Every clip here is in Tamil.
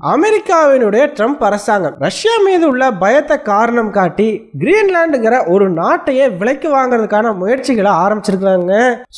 அமெரிக்காவினுடைய ட்ரம்ப் அரசாங்கம் ரஷ்யா மீது உள்ள பயத்தை காரணம் காட்டி கிரீன்லாண்டுங்கிற ஒரு நாட்டையே விலைக்கு வாங்குறதுக்கான முயற்சிகளை ஆரம்பிச்சிருக்காங்க.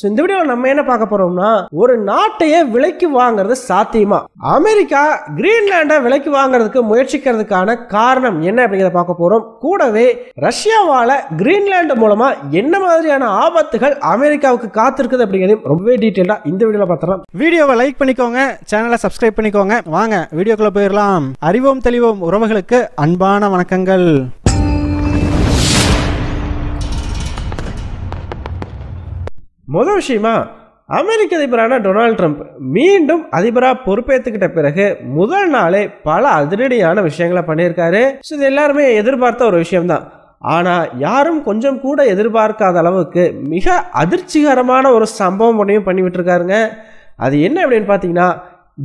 இந்த வீடியோல நம்ம என்ன பார்க்க போறோம்னா, ஒரு நாட்டையே விலைக்கு வாங்குறது சாத்தியமா, அமெரிக்கா கிரீன்லாண்டை விலைக்கு வாங்குறதுக்கு முயற்சிக்கிறதுக்கான காரணம் என்ன அப்படிங்கிறத பார்க்க போறோம். கூடவே ரஷ்யாவால கிரீன்லாண்டு மூலமா என்ன மாதிரியான ஆபத்துகள் அமெரிக்காவுக்கு காத்திருக்குது அப்படிங்கிறதையும் ரொம்பவே டீட்டெயிலா இந்த வீடியோல பார்த்துறோம். வீடியோவை லைக் பண்ணிக்கோங்க, சேனலை சப்ஸ்கிரைப் பண்ணிக்கோங்க. வாங்க வீடியோக்குள்ள போயிடலாம். அறிவோம் தெளிவோம் உறவுகளுக்கு அன்பான வணக்கங்கள். முதல் விஷயமா, அமெரிக்க அதிபரான டொனால்ட் ட்ரம்ப் மீண்டும் அதிபராக பொறுப்பேற்றுக்கிட்ட பிறகு முதல் நாளே பல அதிரடியான விஷயங்களை பண்ணியிருக்காரு. இது எல்லாருமே எதிர்பார்த்த ஒரு விஷயம்தான். ஆனால் யாரும் கொஞ்சம் கூட எதிர்பார்க்காத அளவுக்கு மிக அதிர்ச்சிகரமான ஒரு சம்பவம் ஒன்றையும் பண்ணிவிட்டு இருக்காருங்க. அது என்ன அப்படின்னு பார்த்தீங்கன்னா,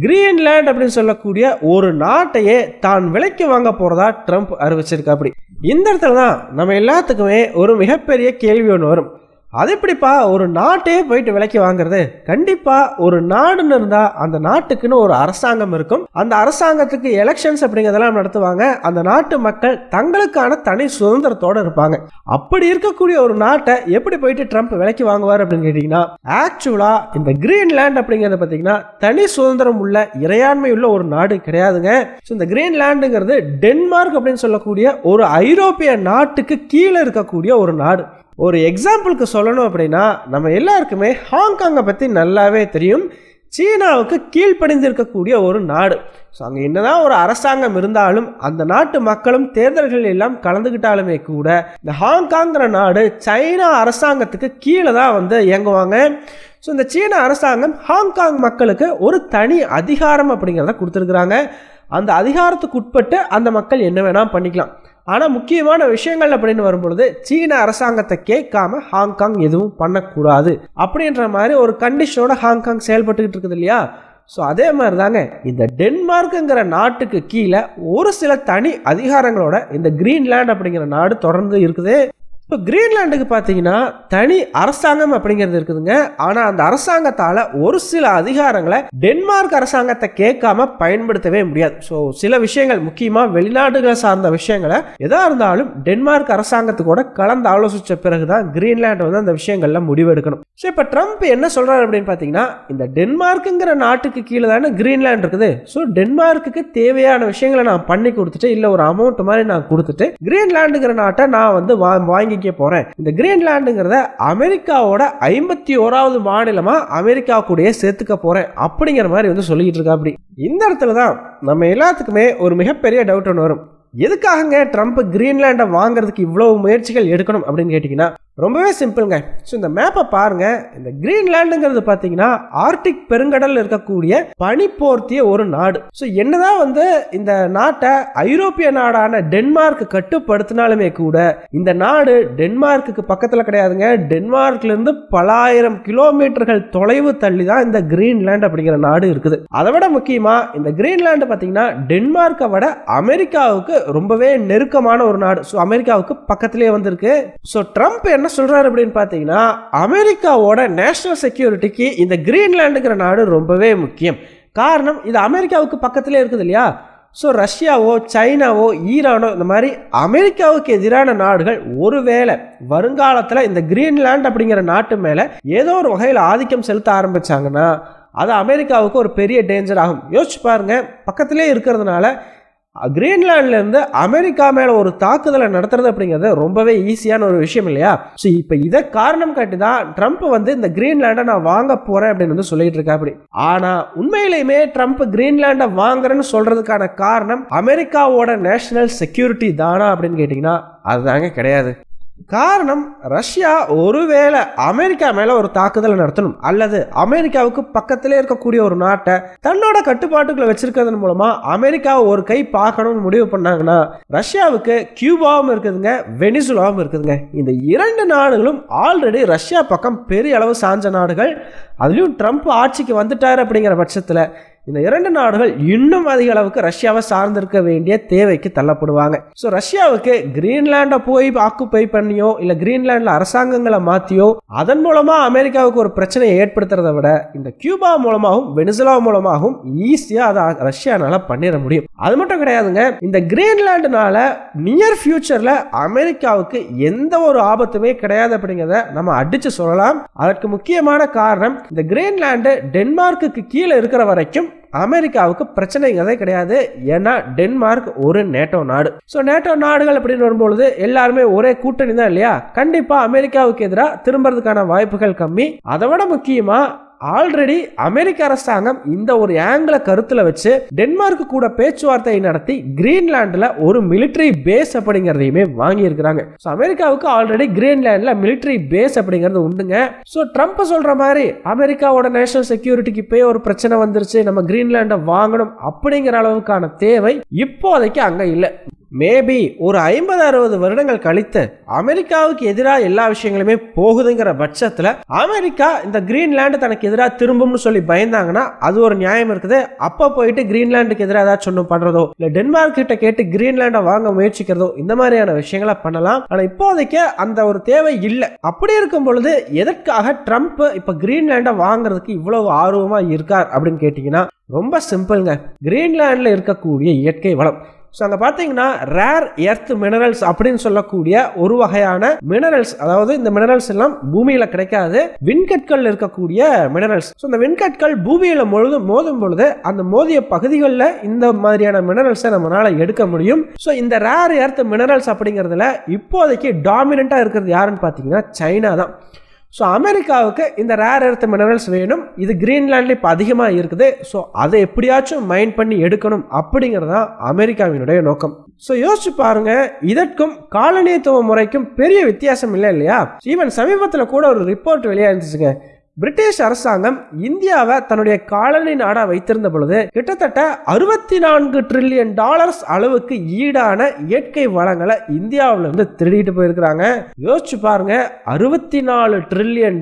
கிரீன்லாண்ட் அப்படின்னு சொல்லக்கூடிய ஒரு நாட்டையே தான் விலைக்கு வாங்க போறதா ட்ரம்ப் அறிவிச்சிருக்கா. அப்படி இந்த இடத்துல தான் நம்ம எல்லாத்துக்குமே ஒரு மிகப்பெரிய கேள்வி ஒன்று வரும். அது எப்படிப்பா ஒரு நாட்டையே போயிட்டு விலைக்கு வாங்குறது? கண்டிப்பா ஒரு நாடுன்னு இருந்தா அந்த நாட்டுக்குன்னு ஒரு அரசாங்கம் இருக்கும். அந்த அரசாங்கத்துக்கு எலெக்ஷன்ஸ் அப்படிங்கிறதெல்லாம் நடத்துவாங்க. அந்த நாட்டு மக்கள் தங்களுக்கான தனி சுதந்திரத்தோடு இருப்பாங்க. அப்படி இருக்கக்கூடிய ஒரு நாட்டை எப்படி போயிட்டு ட்ரம்ப் விலைக்கு வாங்குவார் அப்படின்னு கேட்டீங்கன்னா, ஆக்சுவலா இந்த கிரீன்லாண்ட் அப்படிங்கிறத பார்த்தீங்கன்னா தனி சுதந்திரம் உள்ள இறையாண்மை உள்ள ஒரு நாடு கிடையாதுங்க. இந்த கிரீன்லாண்டுங்கிறது டென்மார்க் அப்படின்னு சொல்லக்கூடிய ஒரு ஐரோப்பிய நாட்டுக்கு கீழே இருக்கக்கூடிய ஒரு நாடு. ஒரு எக்ஸாம்பிளுக்கு சொல்லணும் அப்படின்னா, நம்ம எல்லாருக்குமே ஹாங்காங்கை பற்றி நல்லாவே தெரியும். சீனாவுக்கு கீழ்ப்படிந்திருக்கக்கூடிய ஒரு நாடு. ஸோ அங்கே என்னதான் ஒரு அரசாங்கம் இருந்தாலும் அந்த நாட்டு மக்களும் தேர்தல்கள் எல்லாம் கலந்துக்கிட்டாலுமே கூட இந்த ஹாங்காங்கிற நாடு சைனா அரசாங்கத்துக்கு கீழே தான் இயங்குவாங்க. ஸோ இந்த சீன அரசாங்கம் ஹாங்காங் மக்களுக்கு ஒரு தனி அதிகாரம் அப்படிங்கிறத கொடுத்துருக்குறாங்க. அந்த அதிகாரத்துக்கு உட்பட்டு அந்த மக்கள் என்ன வேணால் பண்ணிக்கலாம். ஆனால் முக்கியமான விஷயங்கள் அப்படின்னு வரும்பொழுது சீன அரசாங்கத்தை கேட்காம ஹாங்காங் எதுவும் பண்ணக்கூடாது அப்படின்ற மாதிரி ஒரு கண்டிஷனோட ஹாங்காங் செயல்பட்டுக்கிட்டு இருக்குது இல்லையா? ஸோ அதே மாதிரி தாங்க இந்த டென்மார்க்குங்கிற நாட்டுக்கு கீழே ஒரு சில தனி அதிகாரங்களோட இந்த கிரீன்லாண்ட் அப்படிங்கிற நாடு தொடர்ந்து இருக்குது. இப்போ கிரீன்லாண்டுக்கு பார்த்தீங்கன்னா தனி அரசாங்கம் அப்படிங்கிறது இருக்குதுங்க. ஆனால் அந்த அரசாங்கத்தால் ஒரு சில அதிகாரங்களை டென்மார்க் அரசாங்கத்தை கேட்காம பயன்படுத்தவே முடியாது. ஸோ சில விஷயங்கள் முக்கியமாக வெளிநாடுகளை சார்ந்த விஷயங்களை எதா இருந்தாலும் டென்மார்க் அரசாங்கத்துக்கூட கலந்து ஆலோசித்த பிறகுதான் கிரீன்லாண்டு அந்த விஷயங்கள்ல முடிவெடுக்கணும். ஸோ இப்போ ட்ரம்ப் என்ன சொல்றாரு அப்படின்னு பார்த்தீங்கன்னா, இந்த டென்மார்க்குங்கிற நாட்டுக்கு கீழே தானே கிரீன்லாண்ட் இருக்குது. ஸோ டென்மார்க்குக்கு தேவையான விஷயங்களை நான் பண்ணி கொடுத்துட்டு, இல்லை ஒரு அமௌண்ட் மாதிரி நான் கொடுத்துட்டு கிரீன்லாண்டுங்கிற நாட்டை நான் வாங்கி போறேன். இந்த கிரீன்லாண்டுங்கிறத அமெரிக்காவோட 51வது மாநிலமா அமெரிக்கா கூடயே சேர்த்துக்க போறேன் அப்படிங்கிற மாதிரி சொல்லிட்டு இருக்கா. அப்படி இந்த இடத்துல தான் நம்ம எல்லாத்துக்குமே ஒரு மிகப்பெரிய டவுட் ஒன்று வரும். எதுக்காகங்க ட்ரம்ப் கிரீன்லாண்டை வாங்குறதுக்கு இவ்வளவு முயற்சிகள் எடுக்கணும் அப்படின்னு கேட்டீங்கன்னா, ரொம்பவே சிம்பிள்ங்க. ஸோ இந்த மேப்பை பாருங்க. இந்த கிரீன்லாண்டுங்கிறது பார்த்தீங்கன்னா ஆர்டிக் பெருங்கடல் இருக்கக்கூடிய பனிப்போர்த்திய ஒரு நாடு. ஸோ என்னதான் இந்த நாட்டை ஐரோப்பிய நாடான டென்மார்க் கட்டுப்படுத்தினாலுமே கூட இந்த நாடு டென்மார்க்கு பக்கத்தில் கிடையாதுங்க. டென்மார்க்ல இருந்து பல ஆயிரம் கிலோமீட்டர்கள் தொலைவு தள்ளி தான் இந்த கிரீன்லாண்ட் அப்படிங்கிற நாடு இருக்குது. அதை விட முக்கியமா இந்த கிரீன்லாண்டு பார்த்தீங்கன்னா டென்மார்க்கை விட அமெரிக்காவுக்கு ரொம்பவே நெருக்கமான ஒரு நாடு. ஸோ அமெரிக்காவுக்கு பக்கத்திலே வந்திருக்கு. ஸோ ட்ரம்ப் என்ன சொல்றாரு அப்படின்னு பார்த்தீங்கன்னா, அமெரிக்காவோட நேஷனல் செக்யூரிட்டிக்கு இந்த கிரீன்லாண்டுங்கிற நாடு ரொம்பவே முக்கியம். காரணம், இது அமெரிக்காவுக்கு பக்கத்திலே இருக்குது இல்லையா? ஸோ ரஷ்யாவோ சைனாவோ ஈரானோ இந்த மாதிரி அமெரிக்காவுக்கு எதிரான நாடுகள் ஒருவேளை வருங்காலத்தில் இந்த கிரீன்லாண்ட் அப்படிங்கிற நாட்டு மேலே ஏதோ ஒரு வகையில் ஆதிக்கம் செலுத்த ஆரம்பிச்சாங்கன்னா அது அமெரிக்காவுக்கு ஒரு பெரிய டேஞ்சர் ஆகும். யோசிச்சு பாருங்க, பக்கத்திலே இருக்கிறதுனால கிரீன்லாண்ட்ல இருந்து அமெரிக்கா மேல ஒரு தாக்குதலை நடத்துறது அப்படிங்கிறது ரொம்பவே ஈஸியான ஒரு விஷயம் இல்லையா? ஸோ இப்போ இதை காரணம் காட்டி தான் ட்ரம்ப் இந்த கிரீன்லாண்டை நான் வாங்க போறேன் அப்படின்னு சொல்லிட்டு இருக்கா. அப்படி ஆனா உண்மையிலேயுமே ட்ரம்ப் கிரீன்லாண்டை வாங்குறேன்னு சொல்றதுக்கான காரணம் அமெரிக்காவோட நேஷனல் செக்யூரிட்டி தானா அப்படின்னு கேட்டீங்கன்னா அதுதாங்க கிடையாது. காரணம், ரஷ்யா ஒருவேளை அமெரிக்கா மேல ஒரு தாக்குதலை நடத்தணும் அல்லது அமெரிக்காவுக்கு பக்கத்திலே இருக்கக்கூடிய ஒரு நாட்டை தன்னோட கட்டுப்பாட்டுக்குள்ள வச்சிருக்கிறதன் மூலமா அமெரிக்காவை ஒரு கை பார்க்கணும்னு முடிவு பண்ணாங்கன்னா ரஷ்யாவுக்கு கியூபாவும் இருக்குதுங்க, வெனிசுலாவும் இருக்குதுங்க. இந்த இரண்டு நாடுகளும் ஆல்ரெடி ரஷ்யா பக்கம் பெரிய அளவு சாஞ்ச நாடுகள். அதுலயும் ட்ரம்ப் ஆட்சிக்கு வந்துட்டாரு அப்படிங்கிற பட்சத்தில் இந்த இரண்டு நாடுகள் இன்னும் அதிக அளவுக்கு ரஷ்யாவை சார்ந்திருக்க வேண்டிய தேவைக்கு தள்ளப்படுவாங்க. ஸோ ரஷ்யாவுக்கு கிரீன்லாண்டை போய் ஆக்குப்பை பண்ணியோ இல்ல கிரீன்லாண்டில் அரசாங்கங்களை மாத்தியோ அதன் மூலமா அமெரிக்காவுக்கு ஒரு பிரச்சனையை ஏற்படுத்துறதை விட இந்த கியூபா மூலமாகவும் வெனிசுலா மூலமாகவும் ஈஸியா அதை ரஷ்யானால பண்ணிட முடியும். அது மட்டும் கிடையாதுங்க, இந்த கிரீன்லாண்டுனால நியர் ஃபியூச்சர்ல அமெரிக்காவுக்கு எந்த ஒரு ஆபத்துமே கிடையாது அப்படிங்கிறத நம்ம அடிச்சு சொல்லலாம். அதற்கு முக்கியமான காரணம் இந்த கிரீன்லாண்டு டென்மார்க்குக்கு கீழே இருக்கிற வரைக்கும் அமெரிக்காவுக்கு பிரச்சனைங்கிறதே கிடையாது. ஏன்னா டென்மார்க் ஒரு நேட்டோ நாடு. ஸோ நேட்டோ நாடுகள் அப்படின்னு வரும்பொழுது எல்லாருமே ஒரே கூட்டணி தான் இல்லையா? கண்டிப்பா அமெரிக்காவுக்கு எதிராக திரும்புறதுக்கான வாய்ப்புகள் கம்மி. அதை விட முக்கியமா ஆல்ரெடி அமெரிக்க அரசாங்கம் இந்த ஒரு ஆங்கிளை கருத்துல வச்சு டென்மார்க் கூட பேச்சுவார்த்தை நடத்தி கிரீன்லாந்துல ஒரு மிலிட்டரி பேஸ் அப்படிங்கறதையுமே வாங்கி இருக்கிறாங்க. அமெரிக்காவுக்கு ஆல்ரெடி கிரீன்லாந்துல மிலிட்டரி பேஸ் அப்படிங்கிறது உண்டுங்க. சோ ட்ரம்ப் சொல்ற மாதிரி அமெரிக்காவோட நேஷனல் செக்யூரிட்டிக்கு போய் ஒரு பிரச்சனை வந்துருச்சு, நம்ம கிரீன்லாண்டை வாங்கணும் அப்படிங்கிற அளவுக்கான தேவை இப்போதைக்கு அங்க இல்லை. மேபி ஒரு 50-60 வருடங்கள் கழித்து அமெரிக்காவுக்கு எதிராக எல்லா விஷயங்களுமே போகுதுங்கிற பட்சத்தில் அமெரிக்கா இந்த கிரீன்லாண்டு தனக்கு எதிராக திரும்பும்னு சொல்லி பயந்தாங்கன்னா அது ஒரு நியாயம் இருக்குது. அப்போ போயிட்டு கிரீன்லாண்டுக்கு எதிராக ஏதாச்சும் ஒன்று பண்றதோ இல்லை டென்மார்க் கிட்ட கேட்டு கிரீன்லாண்டை வாங்க முயற்சிக்கிறதோ இந்த மாதிரியான விஷயங்களை பண்ணலாம். ஆனால் இப்போதைக்கு அந்த ஒரு தேவை இல்லை. அப்படி இருக்கும் பொழுது எதற்காக ட்ரம்ப் இப்போ கிரீன்லாண்டை வாங்குறதுக்கு இவ்வளவு ஆர்வமா இருக்கார் அப்படின்னு கேட்டீங்கன்னா ரொம்ப சிம்பிள்ங்க. கிரீன்லாண்டில் இருக்கக்கூடிய இயற்கை வளம். ஸோ அங்கே பார்த்தீங்கன்னா ரேர் எர்த் மினரல்ஸ் அப்படின்னு சொல்லக்கூடிய ஒரு வகையான மினரல்ஸ், அதாவது இந்த மினரல்ஸ் எல்லாம் பூமியில கிடைக்காது, விண்கற்கள் இருக்கக்கூடிய மினரல்ஸ். ஸோ இந்த விண்கற்கள் பூமியில மோதும் பொழுது அந்த மோதிய பகுதிகளில் இந்த மாதிரியான மினரல்ஸை நம்மளால எடுக்க முடியும். ஸோ இந்த ரேர் எர்த் மினரல்ஸ் அப்படிங்கிறதுல இப்போதைக்கு டாமினண்டா இருக்கிறது யாருன்னு பார்த்தீங்கன்னா சைனா தான். ஸோ அமெரிக்காவுக்கு இந்த ரேர் எர்த் மினரல்ஸ் வேணும். இது கிரீன்லாண்டில் இப்போ அதிகமாக இருக்குது. ஸோ அதை எப்படியாச்சும் மைண்ட் பண்ணி எடுக்கணும் அப்படிங்கிறது தான் அமெரிக்காவினுடைய நோக்கம். ஸோ யோசிச்சு பாருங்க, இதற்கும் காலனித்துவ முறைக்கும் பெரிய வித்தியாசம் இல்லை இல்லையா? ஈவன் சமீபத்தில் கூட ஒரு ரிப்போர்ட் வெளியாக இருந்துச்சுங்க. பிரிட்டிஷ் அரசாங்கம் இந்தியாவை தன்னுடைய காலனி நாடா வைத்திருந்த பொழுது கிட்டத்தட்ட $64 டிரில்லியன் அளவுக்கு ஈடான இயற்கை வளங்களை இந்தியாவிலிருந்து திருடிட்டு போயிருக்கிறாங்க. யோசிச்சு பாருங்க, $64 டிரில்லியன்.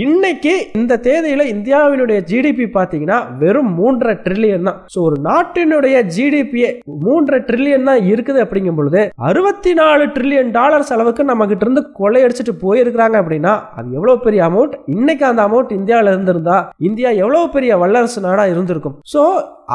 இன்னைக்கு இந்த தேதியில இந்தியாவினுடைய ஜிடிபி பாத்தீங்கன்னா வெறும் 3.5 டிரில்லியன் தான். ஸோ ஒரு நாட்டினுடைய ஜிடிபி 3.5 டிரில்லியன் தான் இருக்குது அப்படிங்கும் பொழுது $64 டிரில்லியன் அளவுக்கு நம்ம கிட்ட இருந்து கொள்ளையடிச்சிட்டு போயிருக்கிறாங்க அப்படின்னா அது எவ்வளவு பெரிய அமௌண்ட். இன்னைக்கு அந்த அமௌண்ட் இந்தியாவில் இருந்திருந்தா இந்தியா எவ்வளவு பெரிய வல்லரசு நாடா இருந்திருக்கும். சோ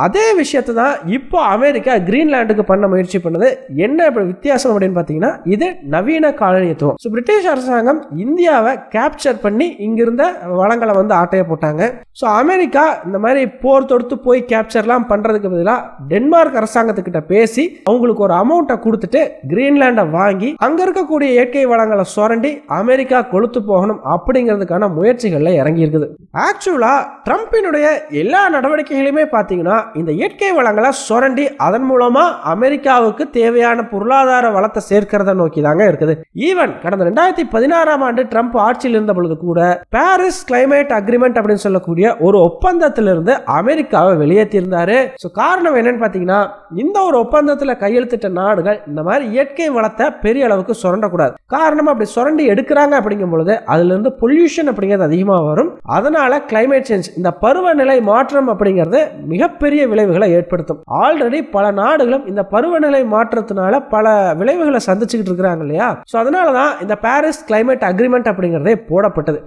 அதே விஷயத்தை தான் இப்போ அமெரிக்கா கிரீன்லாண்டுக்கு பண்ண முயற்சி பண்ணது. என்ன வித்தியாசம் அப்படின்னு பார்த்தீங்கன்னா இது நவீன காலனித்துவம். ஸோ பிரிட்டிஷ் அரசாங்கம் இந்தியாவை கேப்சர் பண்ணி இங்கிருந்த வளங்களை வந்து ஆட்டைய போட்டாங்க. ஸோ அமெரிக்கா இந்த மாதிரி போர் தொடுத்து போய் கேப்சர்லாம் பண்றதுக்கு பதிலாக டென்மார்க் அரசாங்கத்துக்கிட்ட பேசி அவங்களுக்கு ஒரு அமௌண்ட்டை கொடுத்துட்டு கிரீன்லாண்டை வாங்கி அங்க இருக்கக்கூடிய இயற்கை வளங்களை சுரண்டி அமெரிக்கா கொளுத்து போகணும் அப்படிங்கிறதுக்கான முயற்சிகள்ல இறங்கி இருக்குது. ஆக்சுவலா ட்ரம்பினுடைய எல்லா நடவடிக்கைகளுமே பார்த்தீங்கன்னா இந்த இயற்கை வளங்களை சுரண்டி அதன் மூலமா அமெரிக்காவுக்கு தேவையான பொருளாதார வளத்தை சேர்க்கிறத நோக்கி தாங்க இருக்குது. ஈவன் கடந்த 2016ஆம் ஆண்டு ட்ரம்ப் ஆட்சியில் இருந்த பொழுது கூட பாரிஸ் கிளைமேட் அக்ரிமெண்ட் அப்படின்னு சொல்லக்கூடிய ஒரு ஒப்பந்தத்திலிருந்து அமெரிக்காவை வெளியேற்றி இருந்தாரு. காரணம் என்னன்னு பாத்தீங்கன்னா இந்த ஒரு ஒப்பந்தத்தில் கையெழுத்திட்ட நாடுகள் இந்த மாதிரி இயற்கை வளத்தை பெரிய அளவுக்கு சுரண்டக்கூடாது. காரணம் அப்படி சுரண்டி எடுக்கிறாங்க அப்படிங்கும் பொழுது அதுல இருந்து பொல்யூஷன் அப்படிங்கிறது அதிகமாக வரும். அதனால கிளைமேட் சேஞ்ச், இந்த பருவநிலை மாற்றம் அப்படிங்கிறது மிகப்பெரிய விளைவுகளை ஏற்படுத்தும். ஆல்ரெடி பல நாடுகளும் இந்த பருவநிலை மாற்றத்தினால பல விளைவுகளை சந்திச்சுக்கிட்டு இருக்கிறாங்க இல்லையா? சோ அதனாலதான் இந்த பாரிஸ் கிளைமேட் அக்ரிமெண்ட் அப்படிங்கிறதே போடப்பட்டது.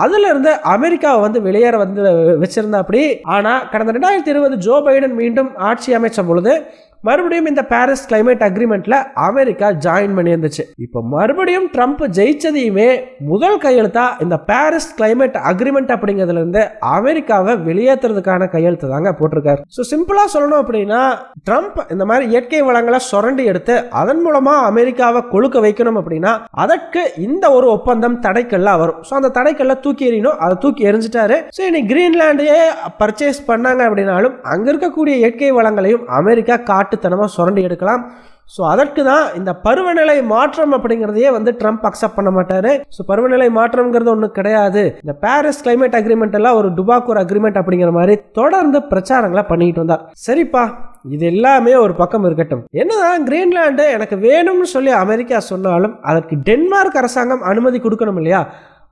அதுல இருந்து அமெரிக்காவை வந்து வெளியேற வந்து வச்சிருந்தா அப்படி. ஆனா கடந்த 2020 ஜோ பைடன் மீண்டும் ஆட்சி அமைச்ச பொழுது மறுபடியும் இந்த பாரிஸ் கிளைமேட் அக்ரிமெண்ட்ல அமெரிக்கா ஜாயின் பண்ணி இருந்துச்சு. இப்ப மறுபடியும் ட்ரம்ப் ஜெயிச்சதையுமே முதல் கையெழுத்தா இந்த பாரிஸ் கிளைமேட் அக்ரிமெண்ட் அப்படிங்கிறதுல இருந்து அமெரிக்காவை வெளியேற்றுறதுக்கான கையெழுத்து தாங்க போட்டிருக்காரு. ஸோ சிம்பிளா சொல்லணும் அப்படின்னா ட்ரம்ப் இந்த மாதிரி இயற்கை வளங்களை சுரண்டி எடுத்து அதன் மூலமா அமெரிக்காவை கொழுக்க வைக்கணும் அப்படின்னா அதற்கு இந்த ஒரு ஒப்பந்தம் தடைக்கல்லா வரும். ஸோ அந்த தடைக்கல்ல தூக்கி எறியணும், அதை தூக்கி எரிஞ்சிட்டாரு. ஸோ இனி கிரீன்லாண்டையே பர்ச்சேஸ் பண்ணாங்க அப்படின்னாலும் அங்க இருக்கக்கூடிய இயற்கை வளங்களையும் அமெரிக்கா காட்டுத்தனமா சுரண்டி எடுக்கலாம். ஸோ அதற்கு தான் இந்த பருவநிலை மாற்றம் அப்படிங்கிறதையே வந்து ட்ரம்ப் அக்செப்ட் பண்ண மாட்டாரு. ஸோ பருவநிலை மாற்றம்ங்கிறது ஒன்றும் கிடையாது, இந்த பாரிஸ் கிளைமேட் அக்ரிமெண்ட் எல்லாம் ஒரு டுபாக்கூர் அக்ரிமெண்ட் அப்படிங்கிற மாதிரி தொடர்ந்து பிரச்சாரங்களை பண்ணிட்டு வந்தார். சரிப்பா, இது எல்லாமே ஒரு பக்கம் இருக்கட்டும். என்னதான் கிரீன்லாண்டு எனக்கு வேணும்னு சொல்லி அமெரிக்கா சொன்னாலும் அதற்கு டென்மார்க் அரசாங்கம் அனுமதி கொடுக்கணும் இல்லையா?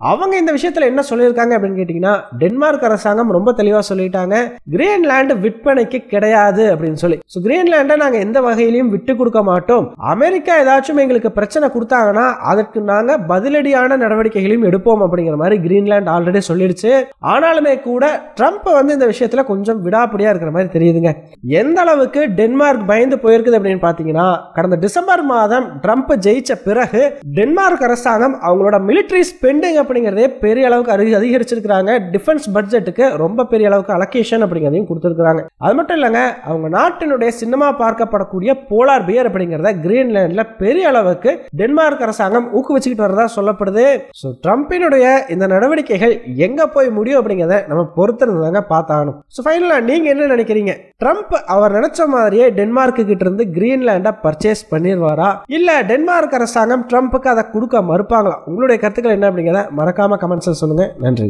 அவங்க இந்த விஷயத்துல என்ன சொல்லியிருக்காங்க அப்படின்னு கேட்டீங்கன்னா, டென்மார்க் அரசாங்கம் ரொம்ப தெளிவா சொல்லிட்டாங்க, கிரீன்லாந்து விற்பனைக்கு கிடையாது அப்படின்னு சொல்லி. கிரீன்லாண்டை நாங்க எந்த வகையிலையும் விட்டு கொடுக்க மாட்டோம். அமெரிக்கா ஏதாச்சும் எங்களுக்கு பிரச்சனை கொடுத்தாங்கன்னா அதற்கு நாங்க பதிலடியான நடவடிக்கைகளையும் எடுப்போம் அப்படிங்கிற மாதிரி கிரீன்லாந்து ஆல்ரெடி சொல்லிடுச்சு. ஆனாலுமே கூட ட்ரம்ப் வந்து இந்த விஷயத்துல கொஞ்சம் விடாப்பிடியா இருக்கிற மாதிரி தெரியுதுங்க. எந்த அளவுக்கு டென்மார்க் பயந்து போயிருக்குது அப்படின்னு பாத்தீங்கன்னா, கடந்த டிசம்பர் மாதம் ட்ரம்ப் ஜெயிச்ச பிறகு டென்மார்க் அரசாங்கம் அவங்களோட மிலிட்டரி ஸ்பெண்டிங் அப்படிங்கறதே பெரிய அளவுக்கு அதிகரிச்சிருக்காங்க. டிஃபென்ஸ் பட்ஜெட்டுக்கு ரொம்ப பெரிய அளவுக்கு அலோகேஷன் அப்படிங்கறதையும் கொடுத்திருக்காங்க. அது மட்டும் இல்லங்க, அவங்க நாட்டினுடைய சின்னமா பார்க்கப்படக்கூடிய போலார் பியர் அப்படிங்கறத கிரீன்லாந்துல பெரிய அளவுக்கு டென்மார்க் அரசாங்கம் ஊக்குவிச்சுக்கிட்டு வரதா சொல்லப்படுது. ட்ரம்பினுடைய இந்த நடவடிக்கைகள் எங்க போய் முடியும் அப்படிங்கறத நம்ம பொறுத்திருந்தாங்க பார்த்தாகணும். ஃபைனலா நீங்க என்ன நினைக்கிறீங்க? ட்ரம்ப் அவர் நினைச்ச மாதிரியே டென்மார்க்கு கிட்ட இருந்து கிரீன்லாண்டை பர்ச்சேஸ் பண்ணிடுவாரா, இல்ல டென்மார்க் அரசாங்கம் ட்ரம்புக்கு அதை கொடுக்க மறுப்பாங்களா? உங்களுடைய கருத்துக்கள் என்ன அப்படிங்கிறத மறக்காம கமெண்ட்ஸ் சொல்லுங்க. நன்றி.